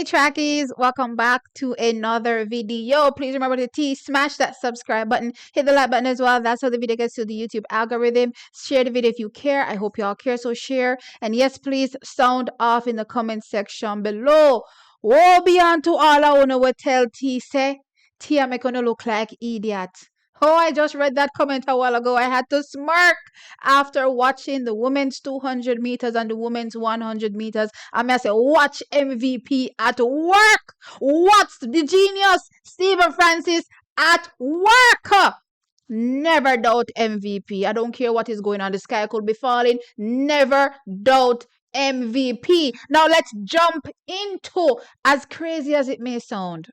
Hey trackies, welcome back to another video. Please remember to smash that subscribe button, hit the like button as well. That's how the video gets to the YouTube algorithm. Share the video if you care. I hope you all care, so share. And yes, please sound off in the comment section below. Woe be unto all I wanna will tell T say. T I make gonna look like idiot. Oh, I just read that comment a while ago. I had to smirk after watching the women's 200 meters and the women's 100 meters. I mean, I say, watch MVP at work. What's the genius? Stephen Francis at work. Never doubt MVP. I don't care what is going on. The sky could be falling. Never doubt MVP. Now let's jump into, as crazy as it may sound,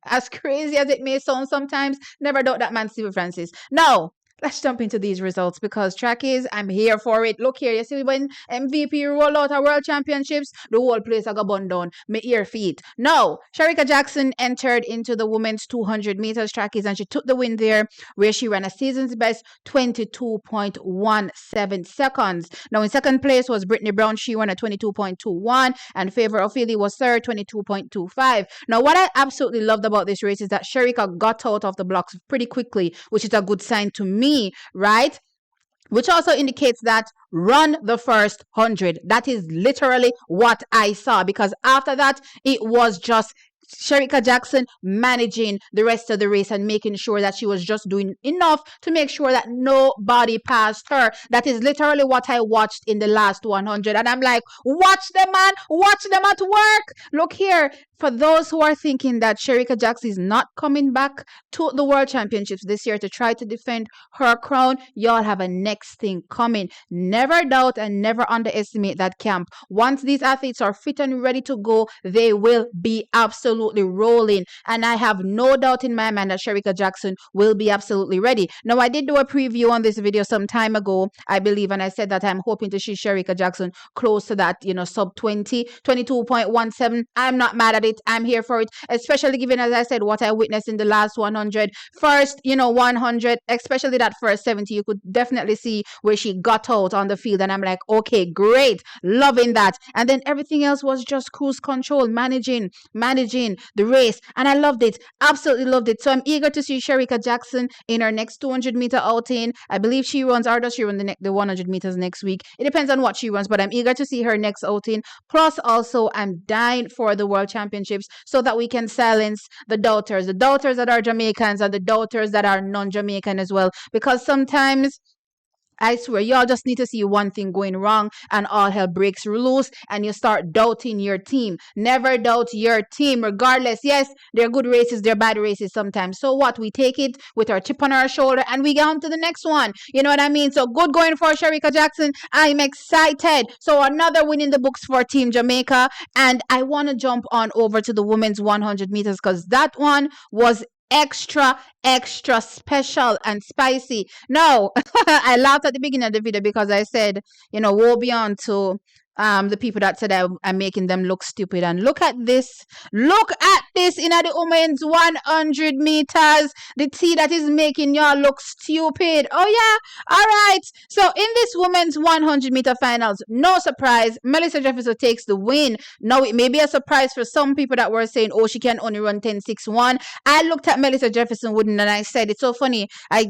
sometimes, never doubt that man Stephen Francis. Now, let's jump into these results because trackies, I'm here for it. Look here, you see when MVP roll out our world championships, the whole place I got bun down. My ear feet. Now, Shericka Jackson entered into the women's 200 meters trackies and she took the win there where she ran a season's best 22.17 seconds. Now, in second place was Brittany Brown. She ran a 22.21 and Favor Ophelia was third, 22.25. Now, what I absolutely loved about this race is that Shericka got out of the blocks pretty quickly, which is a good sign to me. Right? Which also indicates that run the first 100. That is literally what I saw because after that, it was just Shericka Jackson managing the rest of the race and making sure that she was just doing enough to make sure that nobody passed her. That is literally what I watched in the last 100. And I'm like, watch them, man. Watch them at work. Look here. For those who are thinking that Shericka Jackson is not coming back to the World Championships this year to try to defend her crown, y'all have a next thing coming. Never doubt and never underestimate that camp. Once these athletes are fit and ready to go, they will be absolutely rolling. And I have no doubt in my mind that Shericka Jackson will be absolutely ready. Now, I did do a preview on this video some time ago, I believe, and I said that I'm hoping to see Shericka Jackson close to that, sub 20, 22.17. I'm not mad at it. I'm here for it, especially given, as I said, what I witnessed in the last 100. First, 100, especially that first 70, you could definitely see where she got out on the field. And I'm like, okay, great, loving that. And then everything else was just cruise control, managing the race. And I loved it, absolutely loved it. So I'm eager to see Shericka Jackson in her next 200 meter outing. I believe she runs, or does she run the 100 meters next week? It depends on what she runs, but I'm eager to see her next outing. Plus, also, I'm dying for the World Championships so that we can silence the doubters that are Jamaicans and the doubters that are non-Jamaican as well. Because sometimes, I swear, y'all just need to see one thing going wrong and all hell breaks loose and you start doubting your team. Never doubt your team, regardless. Yes, they're good races, they're bad races sometimes. So what? We take it with our chip on our shoulder and we get on to the next one. You know what I mean? So good going for Shericka Jackson. I'm excited. So another win in the books for Team Jamaica. And I want to jump on over to the women's 100 meters because that one was extra special and spicy. No, I laughed at the beginning of the video because I said, woe be unto the people that said I'm making them look stupid. And look at this in the women's 100 meters, the tea that is making y'all look stupid. Oh yeah, all right. So in this women's 100 meter finals, no surprise, Melissa Jefferson takes the win. Now it may be a surprise for some people that were saying, oh, she can only run 10.61. I looked at Melissa Jefferson Wooden and I said, it's so funny. I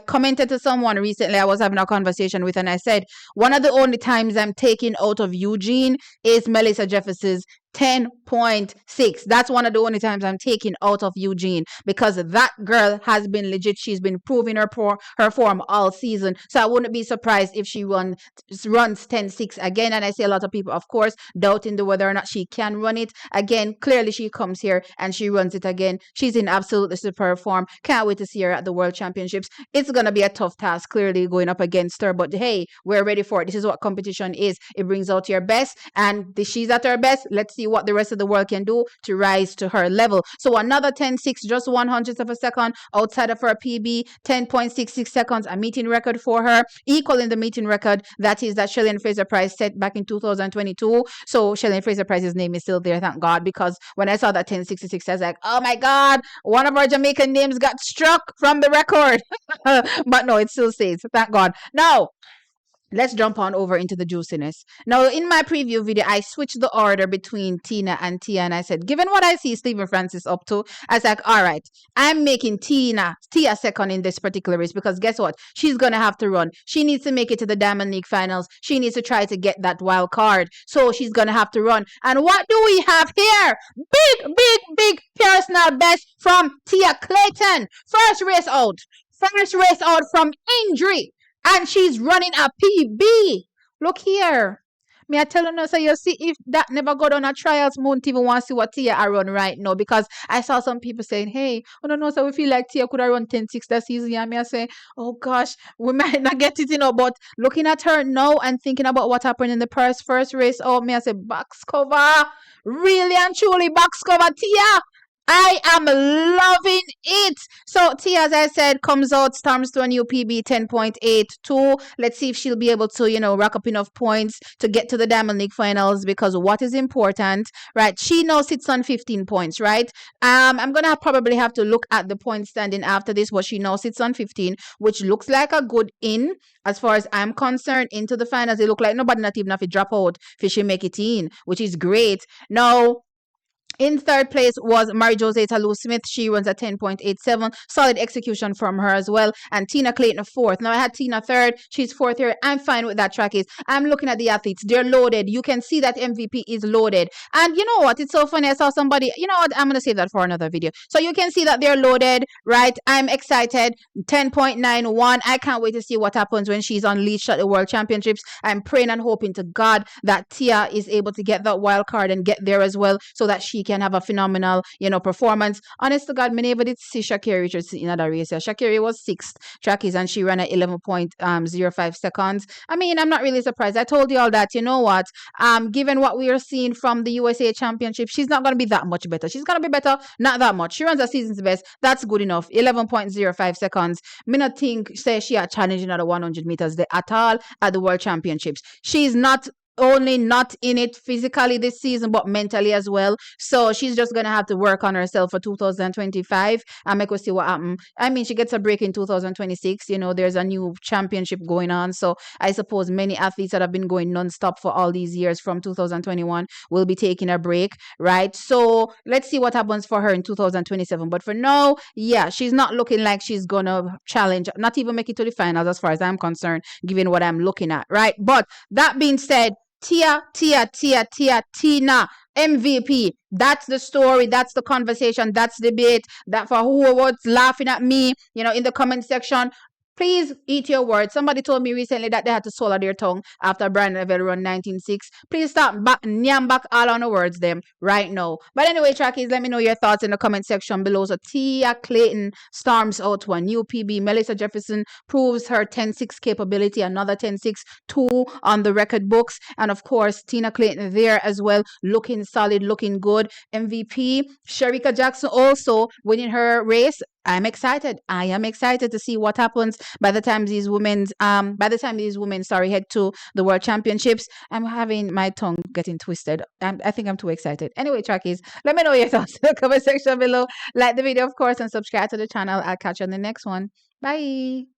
commented to someone recently I was having a conversation with and I said, one of the only times I'm taking out of Eugene is Melissa Jefferson's 10.6. That's one of the only times I'm taking out of Eugene because that girl has been legit. She's been proving her form all season. So I wouldn't be surprised if she runs 10.6 again. And I see a lot of people, of course, doubting whether or not she can run it again. Clearly, she comes here and she runs it again. She's in absolutely superb form. Can't wait to see her at the World Championships. It's going to be a tough task, clearly, going up against her. But hey, we're ready for it. This is what competition is. It brings out your best. And she's at her best. Let's see what the rest of the world can do to rise to her level. So another 10.6, just 100th of a second outside of her PB, 10.66 seconds, a meeting record for her, equaling the meeting record that Shelly Fraser Price set back in 2022. So Shelly Fraser Price's name is still there, thank God, because when I saw that 10.66, I was like, oh my God, one of our Jamaican names got struck from the record. But no, it still stays, thank God. Now, let's jump on over into the juiciness. Now, in my preview video, I switched the order between Tina and Tia, and I said, given what I see Stephen Francis up to, I was like, all right, I'm making Tia second in this particular race because guess what? She's gonna have to run. She needs to make it to the Diamond League finals. She needs to try to get that wild card. So she's gonna have to run. And what do we have here? Big personal best from Tia Clayton. First race out. First race out from injury. And she's running a PB. Look here. Me, I tell you now, so you see, if that never got on a trials, won't even want to see what Tia I run right now. Because I saw some people saying, hey, I don't know, so we feel like Tia could have run 10-6 that season. And me, I say, oh gosh, we might not get it, but looking at her now and thinking about what happened in the first race, oh, me, I say, box cover. Really and truly, box cover, Tia. I am loving it. So Tia, as I said, comes out, storms to a new PB 10.82. Let's see if she'll be able to, rack up enough points to get to the Diamond League finals, because what is important, right? She now sits on 15 points, right? I'm gonna probably have to look at the point standing after this, but she now sits on 15, which looks like a good in as far as I'm concerned into the finals. It look like nobody not even have to drop out if she make it in, which is great. Now, in third place was Mary Jose Talou Smith. She runs a 10.87. Solid execution from her as well. And Tina Clayton fourth. Now I had Tina third. She's fourth here. I'm fine with that, trackies. I'm looking at the athletes. They're loaded. You can see that MVP is loaded. And you know what? It's so funny. I saw somebody, you know what? I'm going to save that for another video. So you can see that they're loaded, right? I'm excited. 10.91. I can't wait to see what happens when she's unleashed at the World Championships. I'm praying and hoping to God that Tia is able to get that wild card and get there as well, so that she can have a phenomenal, performance. Honest to God, me never did see Shakira Richards in another race. Shakira was sixth, trackies, and she ran at 11.05 seconds. I mean, I'm not really surprised. I told you all that, you know what? Given what we are seeing from the USA Championship, she's not going to be that much better. She's going to be better, not that much. She runs a season's best. That's good enough. 11.05 seconds. Me not think say she are challenging at the 100 meters there at all at the World Championships. She's not only not in it physically this season, but mentally as well. So she's just gonna have to work on herself for 2025 and make us see what happens. I mean, she gets a break in 2026. There's a new championship going on. So I suppose many athletes that have been going non-stop for all these years from 2021 will be taking a break, right? So let's see what happens for her in 2027. But for now, yeah, she's not looking like she's gonna challenge, not even make it to the finals as far as I'm concerned, given what I'm looking at, right? But that being said, Tina, MVP. That's the story. That's the conversation. That's the debate. That for who was laughing at me, in the comment section, please eat your words. Somebody told me recently that they had to swallow their tongue after Brian Level run 19.6. Please stop nyam back all on the words them right now. But anyway, trackies, let me know your thoughts in the comment section below. So Tia Clayton storms out to a new PB. Melissa Jefferson proves her 10.6 capability, another 10.6-2 on the record books. And of course, Tina Clayton there as well, looking solid, looking good. MVP Shericka Jackson also winning her race. I am excited to see what happens by the time these women head to the World Championships. I'm having my tongue getting twisted. I think I'm too excited. Anyway, trackies, let me know your thoughts in the comment section below. Like the video, of course, and subscribe to the channel. I'll catch you on the next one. Bye.